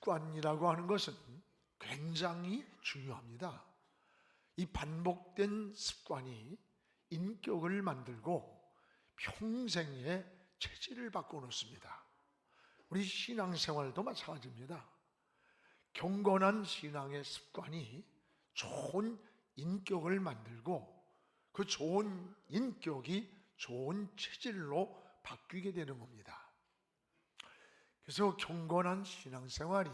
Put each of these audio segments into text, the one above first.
습관이라고 하는 것은 굉장히 중요합니다. 이 반복된 습관이 인격을 만들고 평생의 체질을 바꿔놓습니다. 우리 신앙생활도 마찬가지입니다. 경건한 신앙의 습관이 좋은 인격을 만들고 그 좋은 인격이 좋은 체질로 바뀌게 되는 겁니다. 그래서 경건한 신앙생활이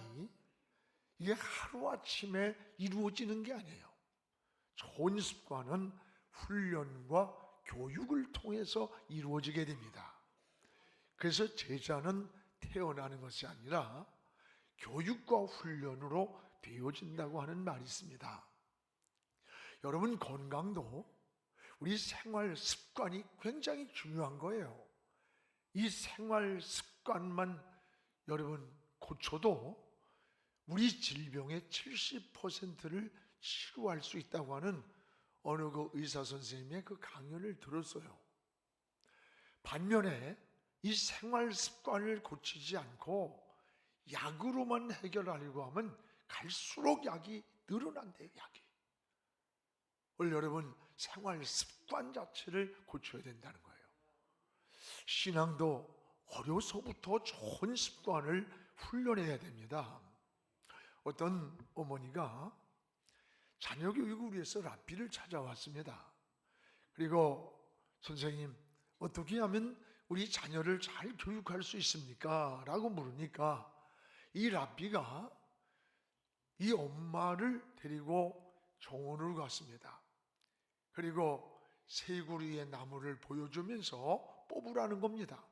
이게 하루아침에 이루어지는 게 아니에요. 좋은 습관은 훈련과 교육을 통해서 이루어지게 됩니다. 그래서 제자는 태어나는 것이 아니라 교육과 훈련으로 되어진다고 하는 말이 있습니다. 여러분, 건강도 우리 생활 습관이 굉장히 중요한 거예요. 이 생활 습관만 여러분 고쳐도 우리 질병의 70%를 치료할 수 있다고 하는 어느 그 의사 선생님의 그 강연을 들었어요. 반면에 이 생활 습관을 고치지 않고 약으로만 해결하려고 하면 갈수록 약이 늘어난대요. 약이. 오늘 여러분, 생활 습관 자체를 고쳐야 된다는 거예요. 신앙도 어려서부터 좋은 습관을 훈련해야 됩니다. 어떤 어머니가 자녀 교육을 위해서 랍비를 찾아왔습니다. 그리고 선생님, 어떻게 하면 우리 자녀를 잘 교육할 수 있습니까? 라고 물으니까 이 랍비가 이 엄마를 데리고 정원으로 갔습니다. 그리고 세 그루의 나무를 보여주면서 뽑으라는 겁니다.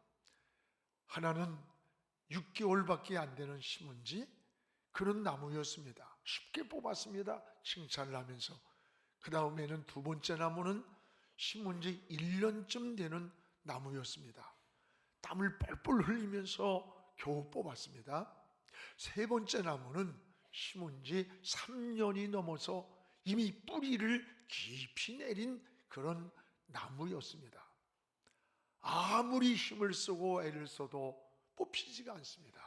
하나는 6개월밖에 안 되는 신문지 그런 나무였습니다. 쉽게 뽑았습니다. 칭찬을 하면서. 그 다음에는 두 번째 나무는 신문지 1년쯤 되는 나무였습니다. 땀을 뻘뻘 흘리면서 겨우 뽑았습니다. 세 번째 나무는 신문지 3년이 넘어서 이미 뿌리를 깊이 내린 그런 나무였습니다. 아무리 힘을 쓰고 애를 써도 뽑히지가 않습니다.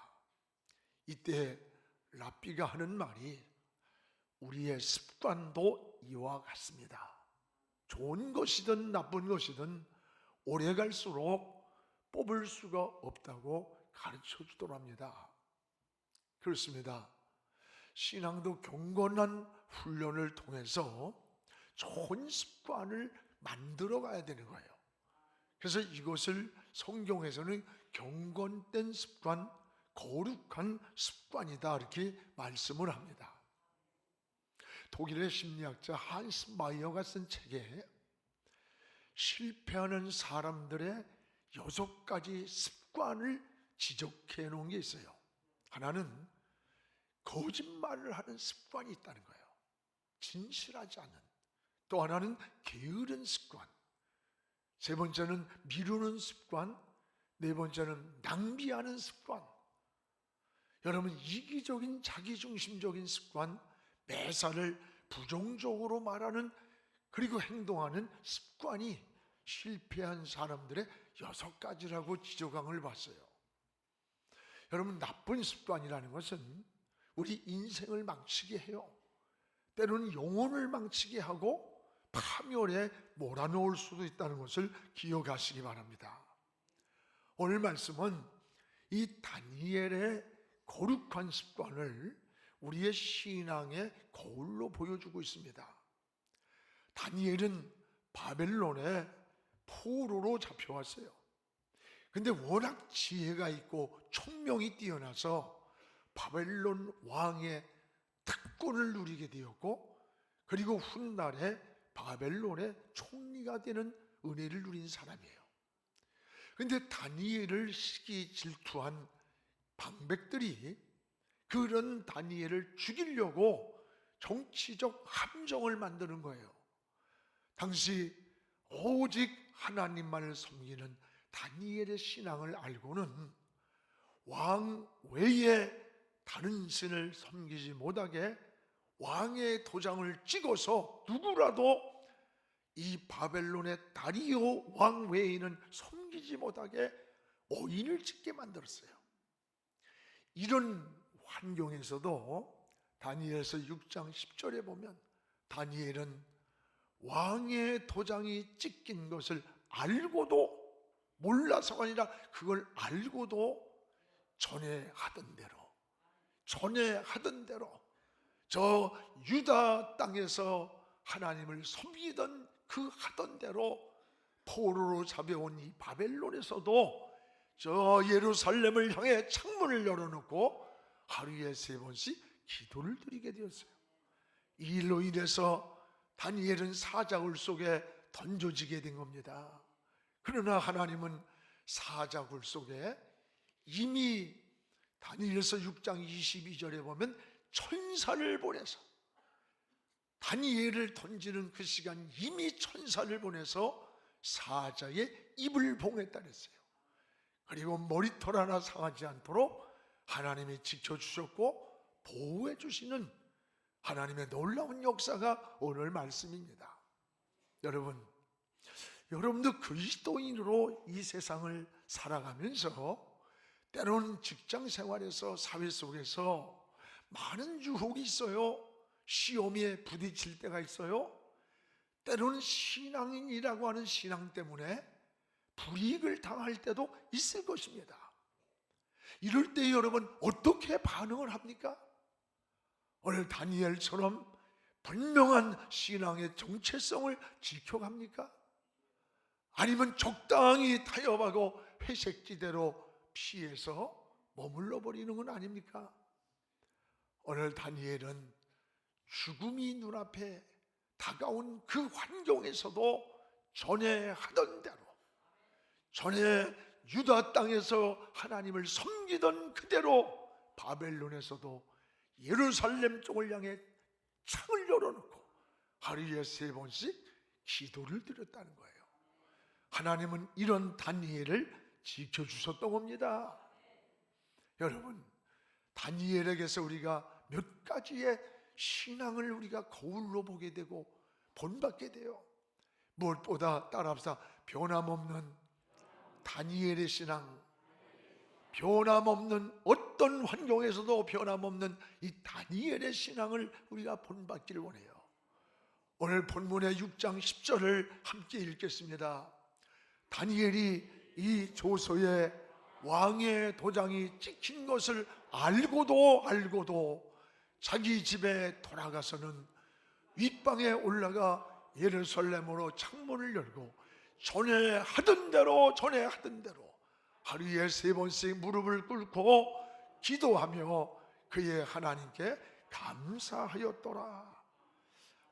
이때 랍비가 하는 말이 우리의 습관도 이와 같습니다. 좋은 것이든 나쁜 것이든 오래 갈수록 뽑을 수가 없다고 가르쳐 주더랍니다. 그렇습니다. 신앙도 경건한 훈련을 통해서 좋은 습관을 만들어 가야 되는 거예요. 그래서 이것을 성경에서는 경건된 습관, 거룩한 습관이다 이렇게 말씀을 합니다. 독일의 심리학자 한스 마이어가 쓴 책에 실패하는 사람들의 6가지 습관을 지적해 놓은 게 있어요. 하나는 거짓말을 하는 습관이 있다는 거예요. 진실하지 않은. 또 하나는 게으른 습관. 세 번째는 미루는 습관. 네 번째는 낭비하는 습관. 여러분, 이기적인 자기중심적인 습관, 매사를 부정적으로 말하는 그리고 행동하는 습관이 실패한 사람들의 6가지라고 지적함을 봤어요. 여러분, 나쁜 습관이라는 것은 우리 인생을 망치게 해요. 때로는 영혼을 망치게 하고 파멸에 몰아넣을 수도 있다는 것을 기억하시기 바랍니다. 오늘 말씀은 이 다니엘의 거룩한 습관을 우리의 신앙의 거울로 보여주고 있습니다. 다니엘은 바벨론의 포로로 잡혀왔어요. 근데 워낙 지혜가 있고 총명이 뛰어나서 바벨론 왕의 특권을 누리게 되었고, 그리고 훗날에 바벨론의 총리가 되는 은혜를 누린 사람이에요. 근데 다니엘을 시기 질투한 방백들이 그런 다니엘을 죽이려고 정치적 함정을 만드는 거예요. 당시 오직 하나님만을 섬기는 다니엘의 신앙을 알고는 왕 외에 다른 신을 섬기지 못하게 왕의 도장을 찍어서 누구라도 이 바벨론의 다리오 왕 외에는 섬기지 못하게 오인을 찍게 만들었어요. 이런 환경에서도 다니엘서 6장 10절에 보면 다니엘은 왕의 도장이 찍힌 것을 알고도, 몰라서가 아니라 그걸 알고도 전에 하던 대로 저 유다 땅에서 하나님을 섬기던 그 하던 대로 포로로 잡혀온 이 바벨론에서도 저 예루살렘을 향해 창문을 열어놓고 하루에 3번씩 기도를 드리게 되었어요. 이 일로 인해서 다니엘은 사자굴 속에 던져지게 된 겁니다. 그러나 하나님은 사자굴 속에 이미 다니엘서 6장 22절에 보면 천사를 보내서, 다니엘을 던지는 그 시간 이미 천사를 보내서 사자의 입을 봉했다 그랬어요. 그리고 머리털 하나 상하지 않도록 하나님이 지켜주셨고 보호해 주시는 하나님의 놀라운 역사가 오늘 말씀입니다. 여러분도 그리스도인으로 이 세상을 살아가면서 때로는 직장 생활에서, 사회 속에서 많은 유혹이 있어요. 시험에 부딪힐 때가 있어요. 때로는 신앙인이라고 하는 신앙 때문에 불이익을 당할 때도 있을 것입니다. 이럴 때 여러분 어떻게 반응을 합니까? 오늘 다니엘처럼 분명한 신앙의 정체성을 지켜갑니까? 아니면 적당히 타협하고 회색지대로 피해서 머물러 버리는 건 아닙니까? 오늘 다니엘은 죽음이 눈앞에 다가온 그 환경에서도 전에 하던 대로, 전에 유다 땅에서 하나님을 섬기던 그대로 바벨론에서도 예루살렘 쪽을 향해 창을 열어놓고 하루에 3번씩 기도를 드렸다는 거예요. 하나님은 이런 다니엘을 지켜주셨던 겁니다. 여러분, 다니엘에게서 우리가 몇 가지의 신앙을 우리가 거울로 보게 되고 본받게 돼요. 무엇보다 따라합시다. 변함없는 다니엘의 신앙, 변함없는 어떤 환경에서도 변함없는 이 다니엘의 신앙을 우리가 본받기를 원해요. 오늘 본문의 6장 10절을 함께 읽겠습니다. 다니엘이 이 조서에 왕의 도장이 찍힌 것을 알고도 자기 집에 돌아가서는 윗방에 올라가 예루살렘으로 창문을 열고 전에 하던 대로 하루에 3번씩 무릎을 꿇고 기도하며 그의 하나님께 감사하였더라.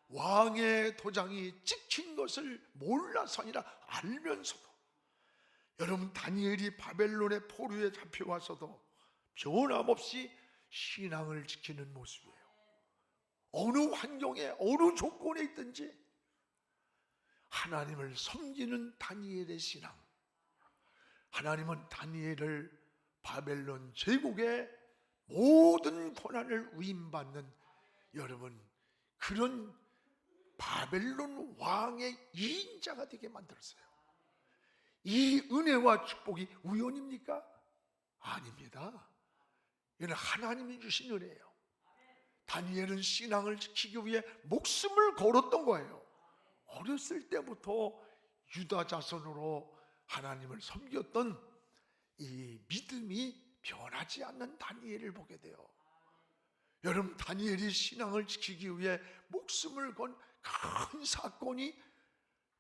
왕의 도장이 찍힌 것을 몰라서 아니라 알면서도, 여러분 다니엘이 바벨론의 포로에 잡혀와서도 변함없이 신앙을 지키는 모습이에요. 어느 환경에 어느 조건에 있든지 하나님을 섬기는 다니엘의 신앙. 하나님은 다니엘을 바벨론 제국의 모든 고난을 위임받는, 여러분 그런 바벨론 왕의 2인자가 되게 만들었어요. 이 은혜와 축복이 우연입니까? 아닙니다. 이는 하나님이 주신 은혜예요. 다니엘은 신앙을 지키기 위해 목숨을 걸었던 거예요. 어렸을 때부터 유다 자손으로 하나님을 섬겼던 이 믿음이 변하지 않는 다니엘을 보게 돼요. 여러분, 다니엘이 신앙을 지키기 위해 목숨을 건 큰 사건이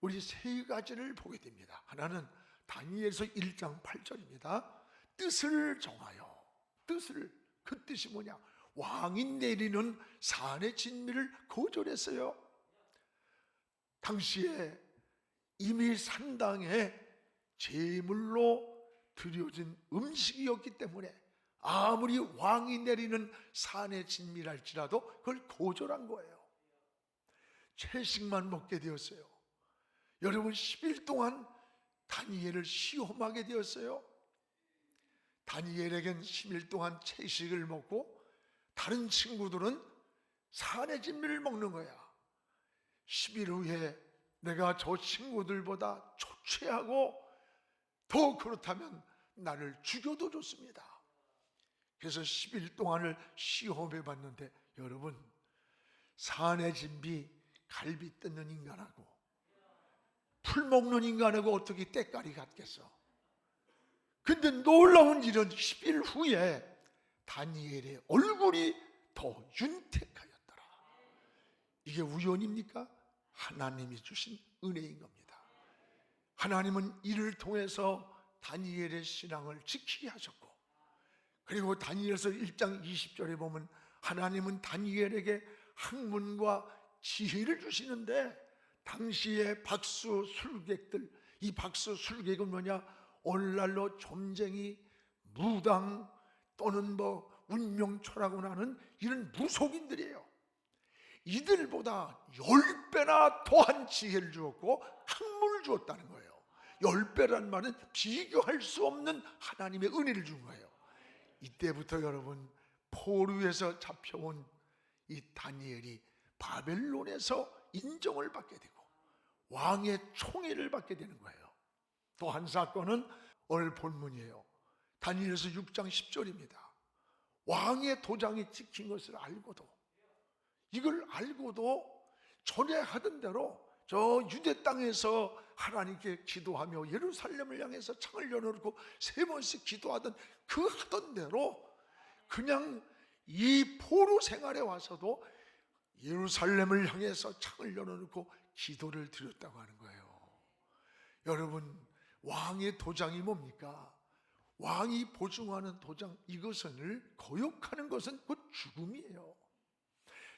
우리 3가지를 보게 됩니다. 하나는 다니엘서 1장 8절입니다. 뜻을 정하여, 그 뜻이 뭐냐? 왕이 내리는 산의 진미를 거절했어요. 당시에 이미 산당에 제물로 드려진 음식이었기 때문에 아무리 왕이 내리는 산의 진미랄지라도 그걸 거절한 거예요. 채식만 먹게 되었어요. 여러분, 10일 동안 다니엘을 시험하게 되었어요. 다니엘에겐 10일 동안 채식을 먹고 다른 친구들은 산의 진미를 먹는 거야. 10일 후에 내가 저 친구들보다 초췌하고 더 그렇다면 나를 죽여도 좋습니다. 그래서 10일 동안을 시험해 봤는데, 여러분, 산의 진비 갈비 뜯는 인간하고 풀 먹는 인간하고 어떻게 때깔이 같겠어? 근데 놀라운 일은 10일 후에 다니엘의 얼굴이 더 윤택하였더라. 이게 우연입니까? 하나님이 주신 은혜인 겁니다. 하나님은 이를 통해서 다니엘의 신앙을 지키게 하셨고, 그리고 다니엘서 1장 20절에 보면 하나님은 다니엘에게 학문과 지혜를 주시는데, 당시의 박수 술객들, 이 박수 술객은 뭐냐? 오늘날로 점쟁이, 무당 또는 운명초라고 하는 이런 무속인들이에요. 이들보다 10배나 더한 지혜를 주었고 학문을 주었다는 거예요. 10배란 말은 비교할 수 없는 하나님의 은혜를 준 거예요. 이때부터 여러분, 포로에서 잡혀온 이 다니엘이 바벨론에서 인정을 받게 되고 왕의 총애를 받게 되는 거예요. 또 한 사건은 오늘 본문이에요. 다니엘서 6장 10절입니다. 왕의 도장이 찍힌 것을 알고도, 이걸 알고도 전에 하던 대로 저 유대 땅에서 하나님께 기도하며 예루살렘을 향해서 창을 열어놓고 3번씩 기도하던 그 하던 대로 그냥 이 포로 생활에 와서도 예루살렘을 향해서 창을 열어놓고 기도를 드렸다고 하는 거예요. 여러분, 왕의 도장이 뭡니까? 왕이 보증하는 도장, 이것을 거역하는 것은 곧 죽음이에요.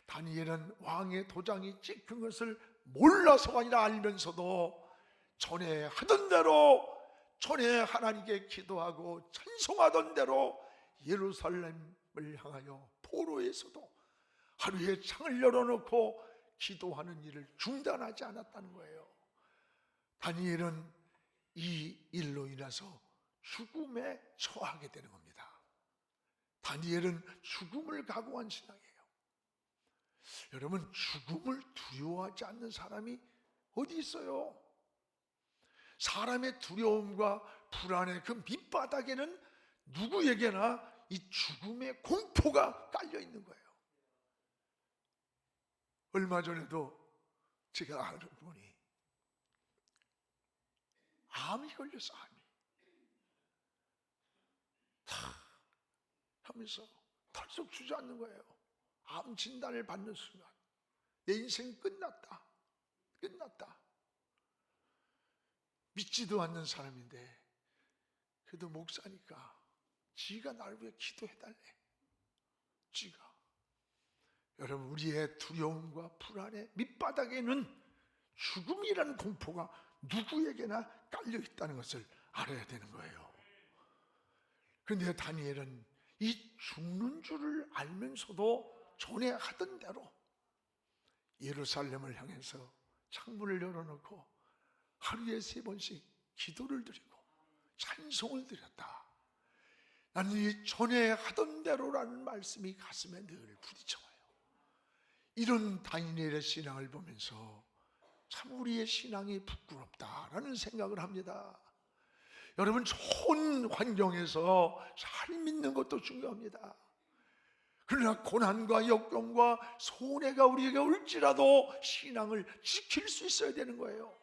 다니엘은 왕의 도장이 찍힌 것을 몰라서가 아니라 알면서도 전에 하던 대로, 전에 하나님께 기도하고 찬송하던 대로 예루살렘을 향하여 포로에서도 하루에 창을 열어놓고 기도하는 일을 중단하지 않았다는 거예요. 다니엘은 이 일로 인해서 죽음에 처하게 되는 겁니다. 다니엘은 죽음을 각오한 신앙이에요. 여러분, 죽음을 두려워하지 않는 사람이 어디 있어요? 사람의 두려움과 불안의 그 밑바닥에는 누구에게나 이 죽음의 공포가 깔려 있는 거예요. 얼마 전에도 제가 아는 분이 암이 걸려서, 암이 하면서 털썩 주저앉는 거예요. 암 진단을 받는 순간 내 인생 끝났다, 끝났다. 믿지도 않는 사람인데 그래도 목사니까 지가 나를 위해 기도해달래. 지가. 여러분, 우리의 두려움과 불안의 밑바닥에는 죽음이라는 공포가 누구에게나 깔려 있다는 것을 알아야 되는 거예요. 그런데 다니엘은 이 죽는 줄을 알면서도 전에 하던 대로 예루살렘을 향해서 창문을 열어놓고 하루에 3번씩 기도를 드리고 찬송을 드렸다. 나는 이 전에 하던 대로라는 말씀이 가슴에 늘 부딪혀와요. 이런 다니엘의 신앙을 보면서 참 우리의 신앙이 부끄럽다라는 생각을 합니다. 여러분, 좋은 환경에서 잘 믿는 것도 중요합니다. 그러나 고난과 역경과 손해가 우리에게 올지라도 신앙을 지킬 수 있어야 되는 거예요.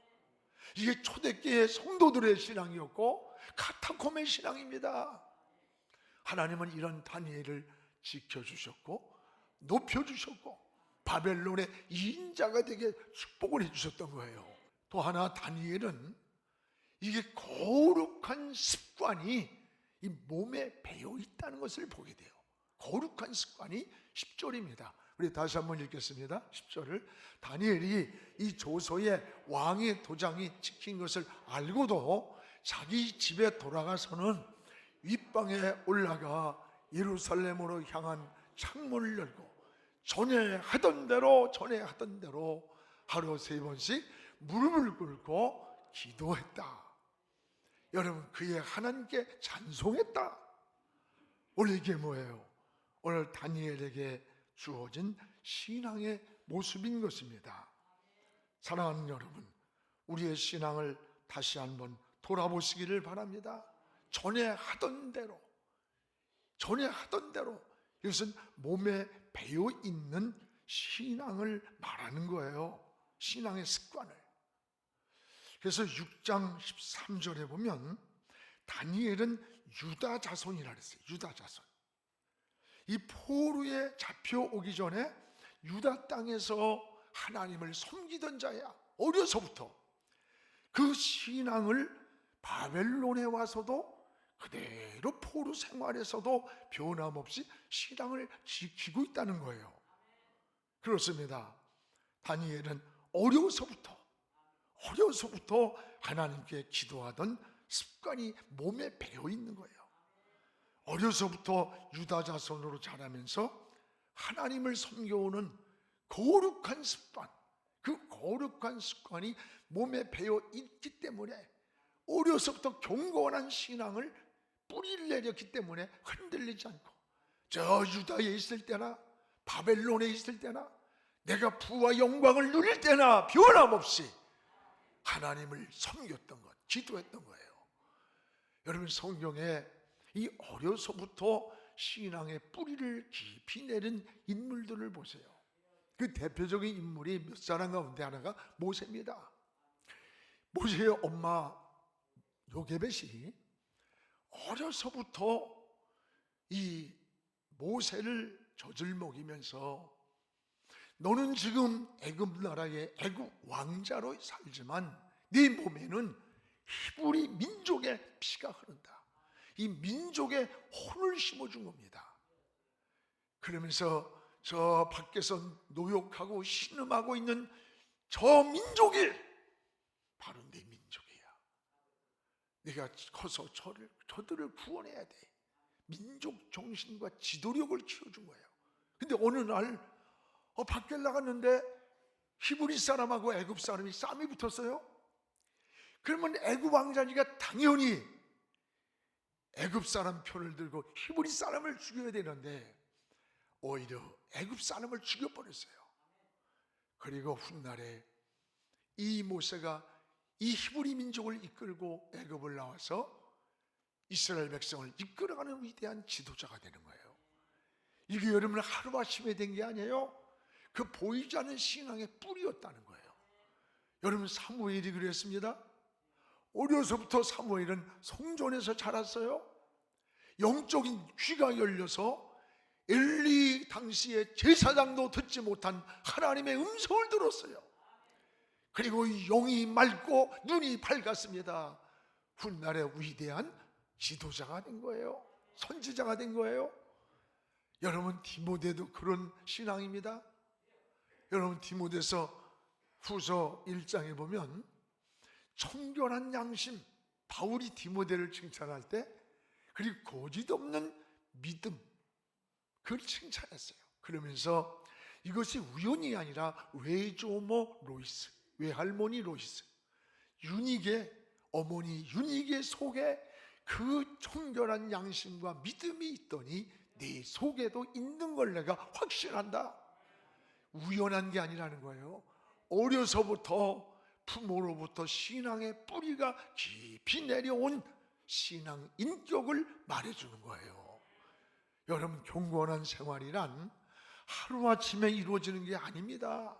이게 초대교회 성도들의 신앙이었고 카타콤의 신앙입니다. 하나님은 이런 다니엘을 지켜주셨고 높여주셨고 바벨론의 인자가 되게 축복을 해주셨던 거예요. 또 하나, 다니엘은 이게 거룩한 습관이 이 몸에 배어 있다는 것을 보게 돼요. 거룩한 습관이 10절입니다. 우리 다시 한번 읽겠습니다. 10절을. 다니엘이 이 조서에 왕의 도장이 찍힌 것을 알고도 자기 집에 돌아가서는 윗방에 올라가 예루살렘으로 향한 창문을 열고 전에 하던 대로 하루 3번씩 무릎을 꿇고 기도했다. 여러분, 그의 하나님께 찬송했다. 오늘 이게 뭐예요? 오늘 다니엘에게 주어진 신앙의 모습인 것입니다. 사랑하는 여러분, 우리의 신앙을 다시 한번 돌아보시기를 바랍니다. 전에 하던 대로 전에 하던 대로, 이것은 몸에 배어 있는 신앙을 말하는 거예요. 신앙의 습관을. 그래서 6장 13절에 보면 다니엘은 유다 자손이라 그랬어요. 유다 자손. 이 포로에 잡혀오기 전에 유다 땅에서 하나님을 섬기던 자야. 어려서부터 그 신앙을 바벨론에 와서도 그대로 포로 생활에서도 변함없이 신앙을 지키고 있다는 거예요. 그렇습니다. 다니엘은 어려서부터 하나님께 기도하던 습관이 몸에 배어 있는 거예요. 어려서부터 유다 자손으로 자라면서 하나님을 섬겨오는 거룩한 습관, 그 거룩한 습관이 몸에 배어 있기 때문에 어려서부터 견고한 신앙을 뿌리를 내렸기 때문에 흔들리지 않고, 저 유다에 있을 때나 바벨론에 있을 때나 내가 부와 영광을 누릴 때나 변함없이 하나님을 섬겼던 것, 기도했던 거예요. 여러분, 성경에 이 어려서부터 신앙의 뿌리를 깊이 내린 인물들을 보세요. 그 대표적인 인물이 몇 사람 가운데 하나가 모세입니다. 모세의 엄마 요게벳이 어려서부터 이 모세를 젖을 먹이면서 너는 지금 애굽 나라의 애굽 왕자로 살지만 네 몸에는 히브리 민족의 피가 흐른다. 이 민족의 혼을 심어준 겁니다. 그러면서 저 밖에서 노역하고 신음하고 있는 저 민족이 바로 내 민족이야. 내가 커서 저들을 구원해야 돼. 민족 정신과 지도력을 키워준 거예요. 근데 어느 날 밖에 나갔는데 히브리 사람하고 애굽 사람이 싸움이 붙었어요. 그러면 애굽 왕자니까 당연히 애굽 사람 편을 들고 히브리 사람을 죽여야 되는데 오히려 애굽 사람을 죽여버렸어요. 그리고 훗날에 이 모세가 이 히브리 민족을 이끌고 애굽을 나와서 이스라엘 백성을 이끌어가는 위대한 지도자가 되는 거예요. 이게 여러분 하루아침에 된 게 아니에요. 그 보이지 않는 신앙의 뿌리였다는 거예요. 여러분, 사무엘이 그랬습니다. 어려서부터 사무엘은 성전에서 자랐어요. 영적인 귀가 열려서 엘리 당시에 제사장도 듣지 못한 하나님의 음성을 들었어요. 그리고 영이 맑고 눈이 밝았습니다. 훗날에 위대한 지도자가 된 거예요. 선지자가 된 거예요. 여러분, 디모데도 그런 신앙입니다. 여러분, 디모데서 후서 1장에 보면 청결한 양심, 바울이 디모데를 칭찬할 때, 그리고 고집 없는 믿음, 그걸 칭찬했어요. 그러면서 이것이 우연이 아니라 외조모 로이스, 외할머니 로이스, 유닉의 어머니 유닉의 속에 그 청결한 양심과 믿음이 있더니 네 속에도 있는 걸 내가 확신한다. 우연한 게 아니라는 거예요. 어려서부터 부모로부터 신앙의 뿌리가 깊이 내려온 신앙 인격을 말해주는 거예요. 여러분, 경건한 생활이란 하루아침에 이루어지는 게 아닙니다.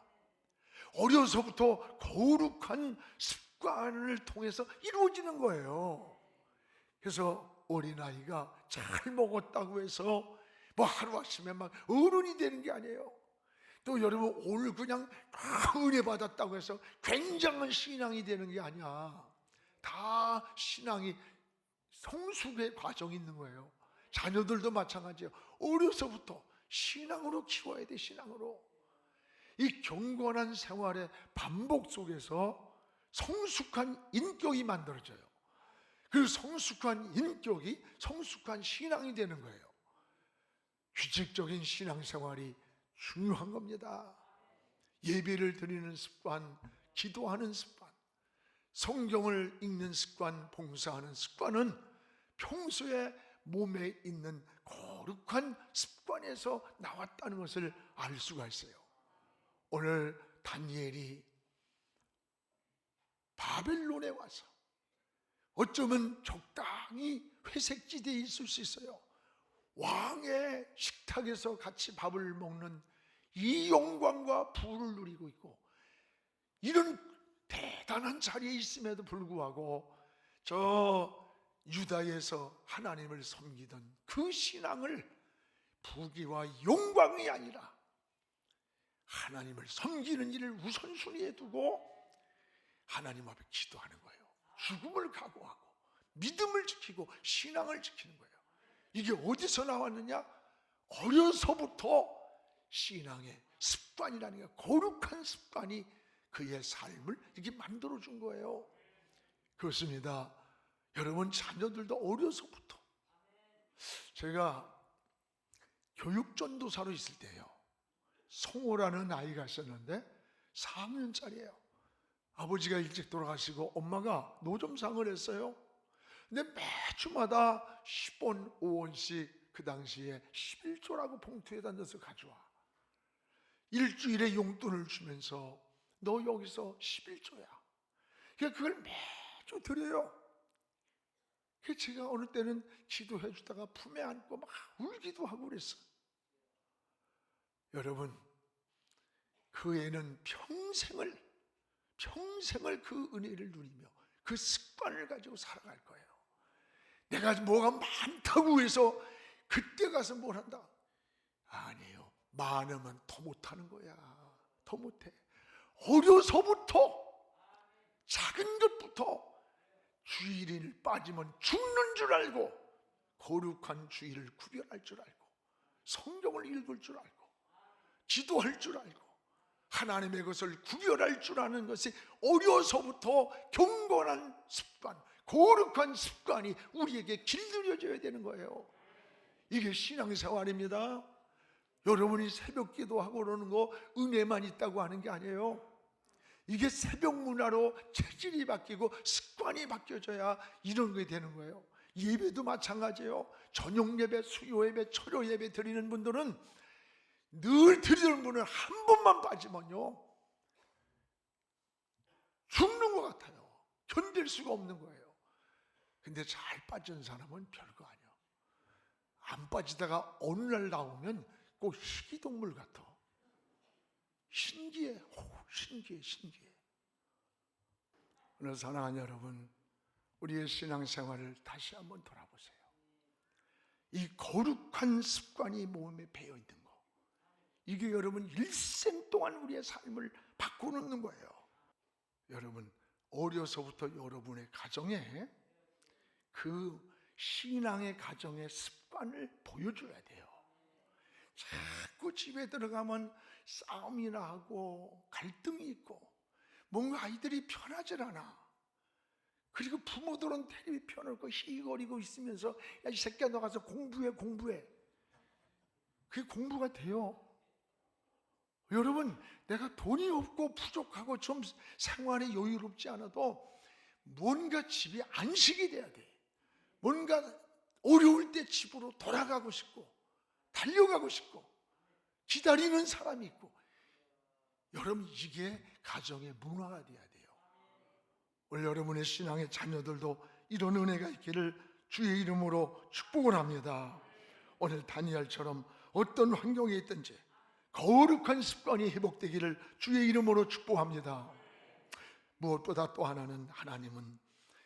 어려서부터 거룩한 습관을 통해서 이루어지는 거예요. 그래서 어린아이가 잘 먹었다고 해서 뭐 하루아침에 막 어른이 되는 게 아니에요. 또 여러분, 오늘 그냥 은혜 받았다고 해서 굉장한 신앙이 되는 게 아니야. 다 신앙이 성숙의 과정이 있는 거예요. 자녀들도 마찬가지예요. 어려서부터 신앙으로 키워야 돼. 신앙으로. 이 경건한 생활의 반복 속에서 성숙한 인격이 만들어져요. 그 성숙한 인격이 성숙한 신앙이 되는 거예요. 규칙적인 신앙생활이 중요한 겁니다. 예배를 드리는 습관, 기도하는 습관, 성경을 읽는 습관, 봉사하는 습관은 평소에 몸에 있는 거룩한 습관에서 나왔다는 것을 알 수가 있어요. 오늘 다니엘이 바벨론에 와서 어쩌면 적당히 회색지대에 있을 수 있어요. 왕의 식탁에서 같이 밥을 먹는 이 영광과 부를 누리고 있고, 이런 대단한 자리에 있음에도 불구하고 저 유다에서 하나님을 섬기던 그 신앙을 부귀와 영광이 아니라 하나님을 섬기는 일을 우선순위에 두고 하나님 앞에 기도하는 거예요. 죽음을 각오하고 믿음을 지키고 신앙을 지키는 거예요. 이게 어디서 나왔느냐? 어려서부터 신앙의 습관이라는 게, 거룩한 습관이 그의 삶을 이렇게 만들어준 거예요. 그렇습니다. 여러분 자녀들도 어려서부터, 제가 교육전도사로 있을 때요, 성호라는 아이가 있었는데 4학년짜리예요. 아버지가 일찍 돌아가시고 엄마가 노점상을 했어요. 근데 매주마다 10원, 5원씩 그 당시에 11조라고 봉투에다 넣어서 가져와. 일주일에 용돈을 주면서 너 여기서 11조야. 그러니까 그걸 매주 드려요. 그래서 제가 어느 때는 기도해 주다가 품에 안고 막 울기도 하고 그랬어요. 여러분, 그 애는 평생을 그 은혜를 누리며 그 습관을 가지고 살아갈 거예요. 내가 뭐가 많다고 해서 그때 가서 뭘 한다? 아니에요. 많으면 더 못하는 거야. 더 못해. 어려서부터, 작은 것부터 주일을 빠지면 죽는 줄 알고, 거룩한 주일을 구별할 줄 알고, 성경을 읽을 줄 알고, 기도할 줄 알고, 하나님의 것을 구별할 줄 아는 것이 어려서부터 경건한 습관, 거룩한 습관이 우리에게 길들여져야 되는 거예요. 이게 신앙생활입니다. 여러분이 새벽 기도하고 그러는 거 은혜만 있다고 하는 게 아니에요. 이게 새벽 문화로 체질이 바뀌고 습관이 바뀌어져야 이런 게 되는 거예요. 예배도 마찬가지예요. 저녁 예배, 수요 예배, 철야 예배 드리는 분들은, 늘 드리는 분은 한 번만 빠지면요 죽는 것 같아요. 견딜 수가 없는 거예요. 근데 잘 빠진 사람은 별거 아니야. 안 빠지다가 어느 날 나오면 꼭 희귀동물 같아. 신기해. 신기해. 오늘 사랑하는 여러분, 우리의 신앙생활을 다시 한번 돌아보세요. 이 거룩한 습관이 몸에 배어 있는 거, 이게 여러분 일생 동안 우리의 삶을 바꿔놓는 거예요. 여러분, 어려서부터 여러분의 가정에 그 신앙의 가정의 습관을 보여줘야 돼요. 자꾸 집에 들어가면 싸움이나 하고 갈등이 있고 뭔가 아이들이 편하질 않아. 그리고 부모들은 텔레비 펴놓고 희거리고 있으면서, 야, 이 새끼야 너 가서 공부해. 그게 공부가 돼요? 여러분, 내가 돈이 없고 부족하고 좀 생활이 여유롭지 않아도 뭔가 집이 안식이 돼야 돼. 뭔가 어려울 때 집으로 돌아가고 싶고 달려가고 싶고 기다리는 사람이 있고, 여러분 이게 가정의 문화가 돼야 돼요. 오늘 여러분의 신앙의 자녀들도 이런 은혜가 있기를 주의 이름으로 축복을 합니다. 오늘 다니엘처럼 어떤 환경에 있든지 거룩한 습관이 회복되기를 주의 이름으로 축복합니다. 무엇보다 또 하나는, 하나님은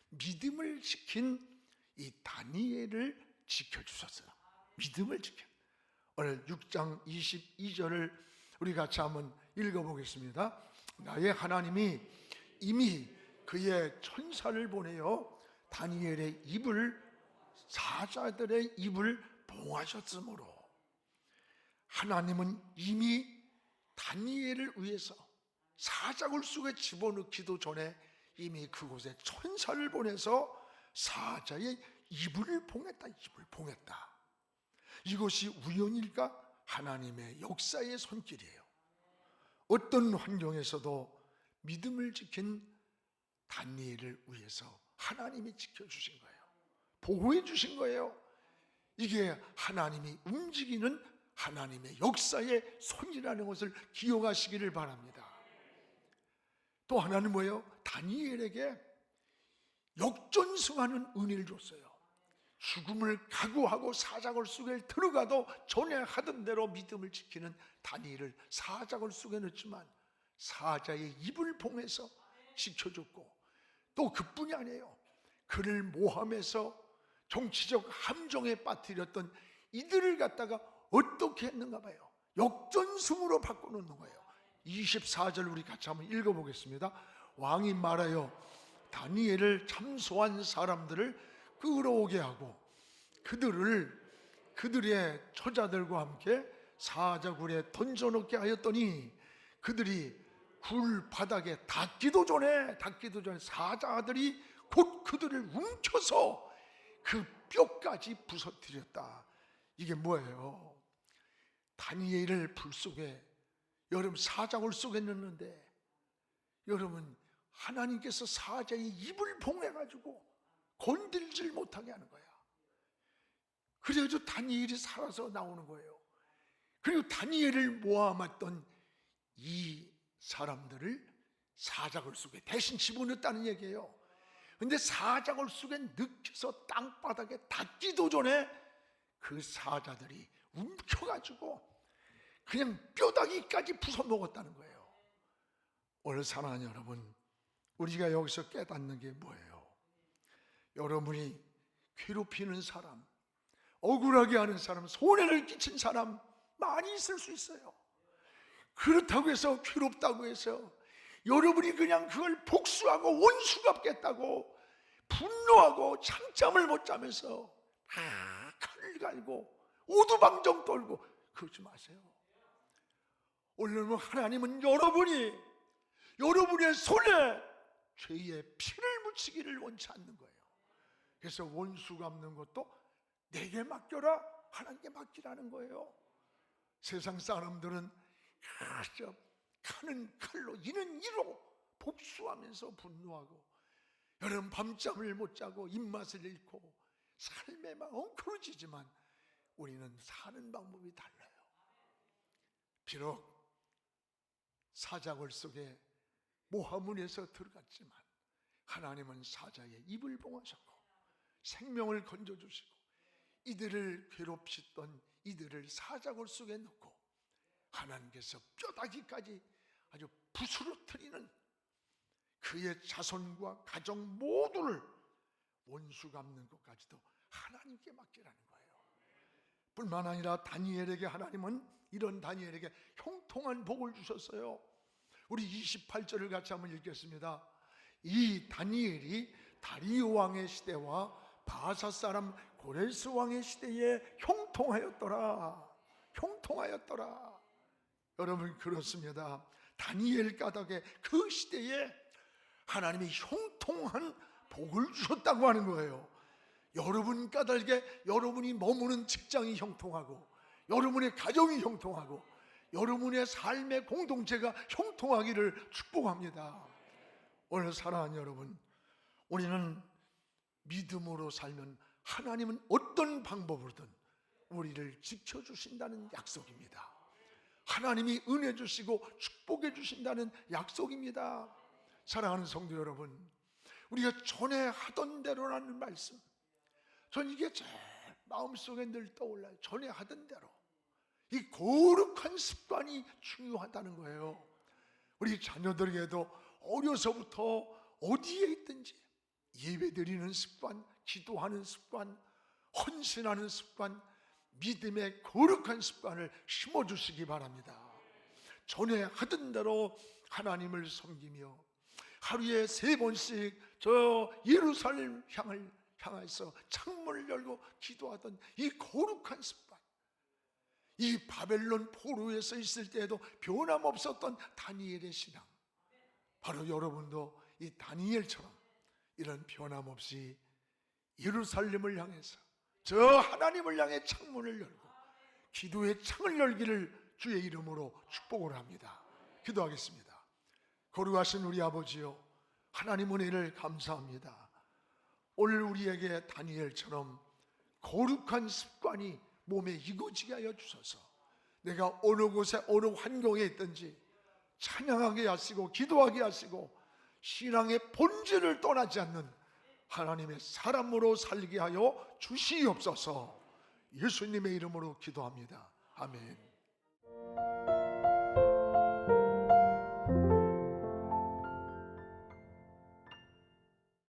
믿음을 지킨 이 다니엘을 지켜주셨어요. 믿음을 지켜. 오늘 6장 22절을 우리 같이 한번 읽어보겠습니다. 나의 하나님이 이미 그의 천사를 보내어 다니엘의 입을, 사자들의 입을 봉하셨으므로, 하나님은 이미 다니엘을 위해서 사자굴 속에 집어넣기도 전에 이미 그곳에 천사를 보내서 사자의 입을 봉했다. 이것이 우연일까? 하나님의 역사의 손길이에요. 어떤 환경에서도 믿음을 지킨 다니엘을 위해서 하나님이 지켜주신 거예요. 보호해 주신 거예요. 이게 하나님이 움직이는 하나님의 역사의 손이라는 것을 기억하시기를 바랍니다. 또 하나는 뭐예요? 다니엘에게 역전승하는 은혜를 줬어요. 죽음을 각오하고 사자굴 속에 들어가도 전에 하던 대로 믿음을 지키는 다니엘을 사자굴 속에 넣었지만 사자의 입을 봉해서 지켜줬고, 또 그뿐이 아니에요. 그를 모함해서 정치적 함정에 빠뜨렸던 이들을 갖다가 어떻게 했는가 봐요. 역전승으로 바꿔놓는 거예요. 24절 우리 같이 한번 읽어보겠습니다. 왕이 말하여 다니엘을 참소한 사람들을 끌어오게 하고 그들의 처자들과 함께 사자굴에 던져놓게 하였더니 그들이 굴 바닥에 닿기도 전에 사자들이 곧 그들을 움켜서 그 뼈까지 부서뜨렸다. 이게 뭐예요? 다니엘을 불 속에, 여러분 사자굴 속에 넣는데 여러분 하나님께서 사자의 입을 봉해가지고 건들질 못하게 하는 거야. 그래서 다니엘이 살아서 나오는 거예요. 그리고 다니엘을 모함했던 이 사람들을 사자굴 속에 대신 집어넣었다는 얘기예요. 근데 사자굴 속에 넣혀서 땅바닥에 닿기도 전에 그 사자들이 움켜가지고 그냥 뼈다귀까지 부숴먹었다는 거예요. 오늘 사랑하는 여러분, 우리가 여기서 깨닫는 게 뭐예요? 여러분이 괴롭히는 사람, 억울하게 하는 사람, 손해를 끼친 사람 많이 있을 수 있어요. 그렇다고 해서 괴롭다고 해서 여러분이 그냥 그걸 복수하고 원수 갚겠다고 분노하고 잠잠을 못 자면서 칼을 갈고 오두방정 떨고 그러지 마세요. 오늘은 하나님은 여러분의 손에 죄의 피를 묻히기를 원치 않는 거예요. 그래서 원수 갚는 것도 내게 맡겨라, 하나님께 맡기라는 거예요. 세상 사람들은 가는 칼로 이는 이로 복수하면서 분노하고, 여러분 밤잠을 못 자고 입맛을 잃고 삶에 막 엉클어지지만 우리는 사는 방법이 달라요. 비록 사자굴 속에 모함문에서 들어갔지만 하나님은 사자의 입을 봉하셨고 생명을 건져주시고 이들을 괴롭히던 이들을 사자굴 속에 넣고 하나님께서 뼈다귀까지 아주 부스러뜨리는 그의 자손과 가정 모두를 원수 갚는 것까지도 하나님께 맡기라는 거예요. 뿐만 아니라 다니엘에게 하나님은 이런 다니엘에게 형통한 복을 주셨어요. 우리 28절을 같이 한번 읽겠습니다. 이 다니엘이 다리오 왕의 시대와 바사 사람 고레스 왕의 시대에 형통하였더라. 여러분 그렇습니다. 다니엘 까닭에 그 시대에 하나님이 형통한 복을 주셨다고 하는 거예요. 여러분 까닭에 여러분이 머무는 직장이 형통하고 여러분의 가정이 형통하고 여러분의 삶의 공동체가 형통하기를 축복합니다. 오늘 사랑하는 여러분, 우리는 믿음으로 살면 하나님은 어떤 방법으로든 우리를 지켜주신다는 약속입니다. 하나님이 은혜 주시고 축복해 주신다는 약속입니다. 사랑하는 성도 여러분, 우리가 전에 하던 대로라는 말씀, 전 이게 제 마음속에 늘 떠올라요. 전에 하던 대로. 이 거룩한 습관이 중요하다는 거예요. 우리 자녀들에게도 어려서부터 어디에 있든지 예배드리는 습관, 기도하는 습관, 헌신하는 습관, 믿음의 거룩한 습관을 심어주시기 바랍니다. 전에 하던 대로 하나님을 섬기며 하루에 3번씩 저 예루살렘 향해서 창문을 열고 기도하던 이 거룩한 습관, 이 바벨론 포로에서 있을 때에도 변함없었던 다니엘의 신앙, 바로 여러분도 이 다니엘처럼 이런 변함없이 예루살렘을 향해서 저 하나님을 향해 창문을 열고 기도의 창을 열기를 주의 이름으로 축복을 합니다. 기도하겠습니다. 거룩하신 우리 아버지요, 하나님 은혜를 감사합니다. 오늘 우리에게 다니엘처럼 거룩한 습관이 몸에 익어지게 하여 주셔서 내가 어느 곳에 어느 환경에 있든지 찬양하게 하시고 기도하게 하시고 신앙의 본질을 떠나지 않는 하나님의 사람으로 살게 하여 주시옵소서. 예수님의 이름으로 기도합니다. 아멘.